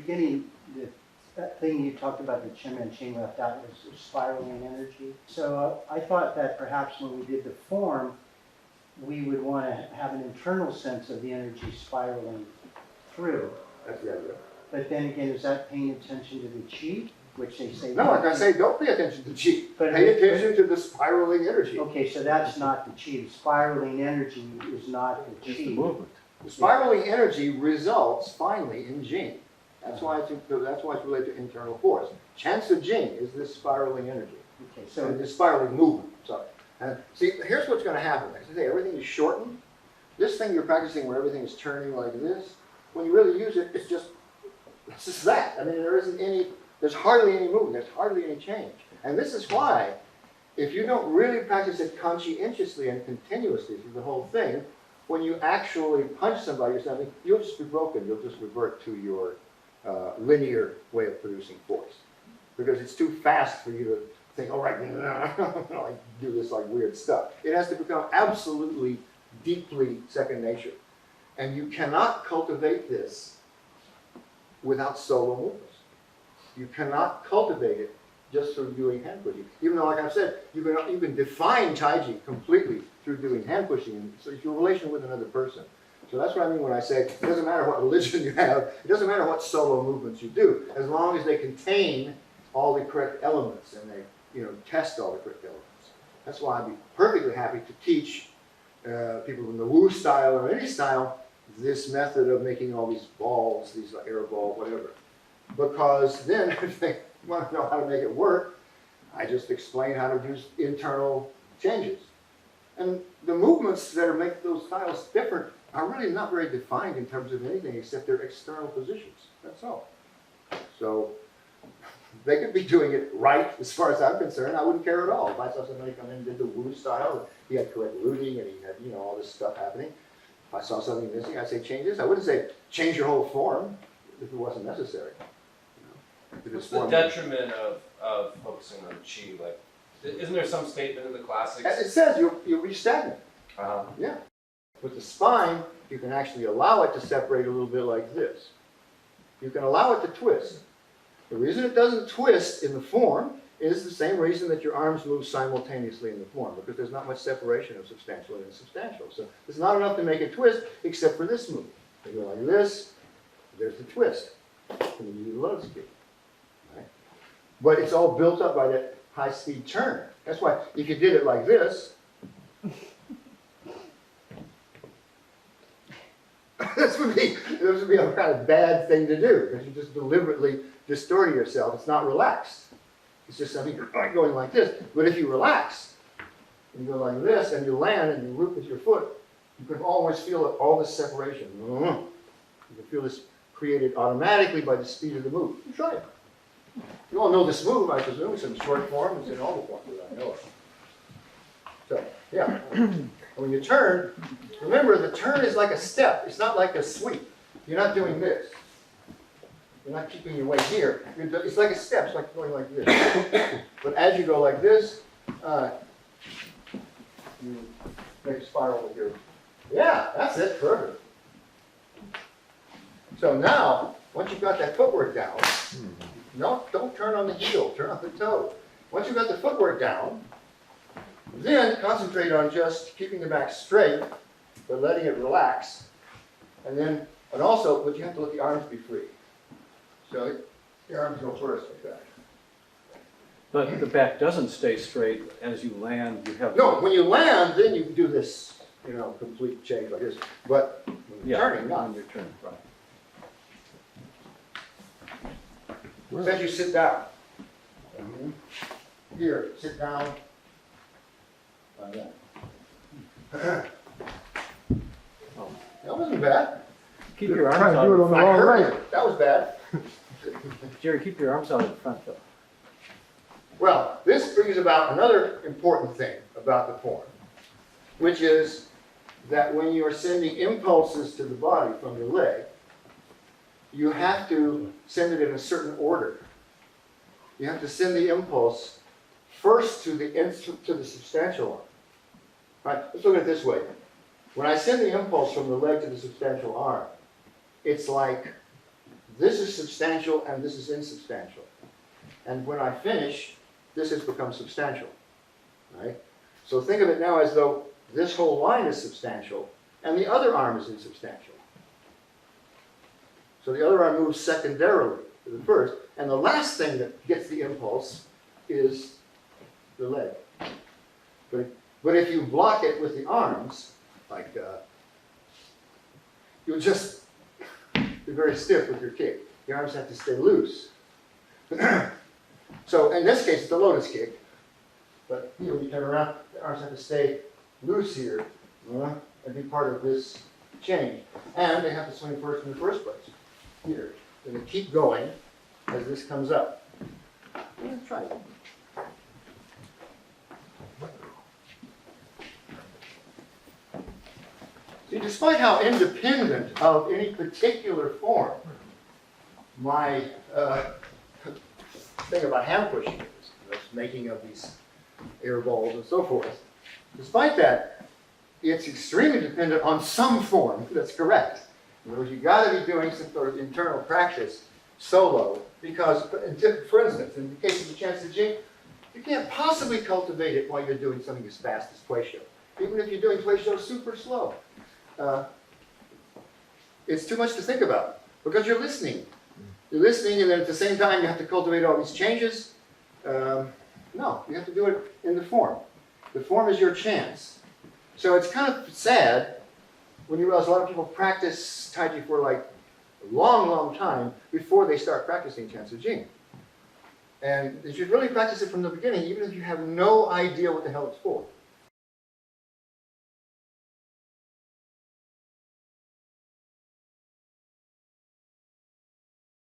beginning, that thing you talked about that Chansijing left out was spiraling energy. So I thought that perhaps when we did the form, we would want to have an internal sense of the energy spiraling through. That's the idea. But then again, is that paying attention to the chi, which they say? No, like I say, don't pay attention to chi. But pay attention to the spiraling energy. Okay, so that's not the chi. The spiraling energy is not the chi. It's the movement. The spiraling energy results finally in Jing. That's why it's related to internal force. Chansijing is this spiraling energy. Okay, So so this spiraling movement. Sorry. And see, here's what's going to happen. As I say, everything is shortened. This thing you're practicing where everything is turning like this, when you really use it, it's just that. I mean, there's hardly any movement. There's hardly any change. And this is why, if you don't really practice it conscientiously and continuously through the whole thing, when you actually punch somebody or something, you'll just be broken. You'll just revert to your linear way of producing force. Because it's too fast for you to think, all right, like do this like weird stuff. It has to become absolutely, deeply second nature. And you cannot cultivate this without solo movements. You cannot cultivate it just through doing hand pushing. Even though, like I've said, you can define Chaiji completely through doing hand pushing. So it's your relation with another person. So that's what I mean when I say it doesn't matter what religion you have, it doesn't matter what solo movements you do, as long as they contain all the correct elements and they test all the correct elements. That's why I'd be perfectly happy to teach people in the Wu style or any style this method of making all these balls, these air balls, whatever. Because then if they want to know how to make it work, I just explain how to do internal changes. And the movements that make those styles different are really not very defined in terms of anything except their external positions. That's all. So they could be doing it right as far as I'm concerned. I wouldn't care at all. If I saw somebody come in and did the Wu style, and he had correct rooting and he had all this stuff happening. If I saw something missing, I'd say change this. I wouldn't say change your whole form if it wasn't necessary. What's the detriment of focusing on chi? Like, isn't there some statement in the classics? It says you'll be stagnant. Yeah. With the spine, you can actually allow it to separate a little bit like this. You can allow it to twist. The reason it doesn't twist in the form is the same reason that your arms move simultaneously in the form, because there's not much separation of substantial and insubstantial. So it's not enough to make it twist except for this move. You go like this, there's the twist. And you do the load speed. Right? But it's all built up by that high-speed turn. That's why if you did it like this, this would be a kind of bad thing to do, because you just deliberately distort yourself. It's not relaxed. It's just something you're going like this. But if you relax, and you go like this, and you land, and you root with your foot, you can always feel all this separation. You can feel this created automatically by the speed of the move. You try it. You all know this move, I presume. It's in short form. It's in all the forms that I know of. So, yeah. When you turn, remember the turn is like a step. It's not like a sweep. You're not doing this. You're not keeping your weight here. It's like a step. It's like going like this. But as you go like this, you make a spiral with your... Yeah, that's it. Perfect. So now, once you've got that footwork down, no, don't turn on the heel. Turn on the toe. Once you've got the footwork down, then concentrate on just keeping the back straight, but letting it relax. And also, but you have to let the arms be free. So your arms go first like that. But the back doesn't stay straight as you land. You have No, when you land, then you do this, complete change like this. But when you're turning, not. When you're turning, right. Says you sit down. Here, sit down. Like that. Oh. That wasn't bad. Keep your arms Trying to out. do it on the I wrong heard way. it. That was bad. Jerry, keep your arms out in front though. Well, this brings about another important thing about the form, which is that when you are sending impulses to the body from your leg, you have to send it in a certain order. You have to send the impulse first to the substantial arm. Right? Let's look at it this way. When I send the impulse from the leg to the substantial arm, it's like this is substantial and this is insubstantial. And when I finish, this has become substantial, right? So think of it now as though this whole line is substantial and the other arm is insubstantial. So the other arm moves secondarily to the first, and the last thing that gets the impulse is the leg. But if you block it with the arms, like you'll just be very stiff with your kick. The arms have to stay loose. So in this case, it's a lotus kick. But you turn around, the arms have to stay loose here and be part of this change. And they have to swing first in the first place. Here. They're going to keep going as this comes up. Let's try it. See, despite how independent of any particular form my thing about hand pushing is, the making of these air balls and so forth, despite that, it's extremely dependent on some form that's correct. In other words, you've got to be doing some sort of internal practice solo, because, for instance, in the case of the Chansijing, you can't possibly cultivate it while you're doing something as fast as Kuei-shou. Even if you're doing Kuei-shou super slow. It's too much to think about, because you're listening. You're listening, and then at the same time you have to cultivate all these changes. No, you have to do it in the form. The form is your chance. So it's kind of sad when you realize a lot of people practice Taiji for like a long, long time before they start practicing Chansijing. And you should really practice it from the beginning, even if you have no idea what the hell it's for.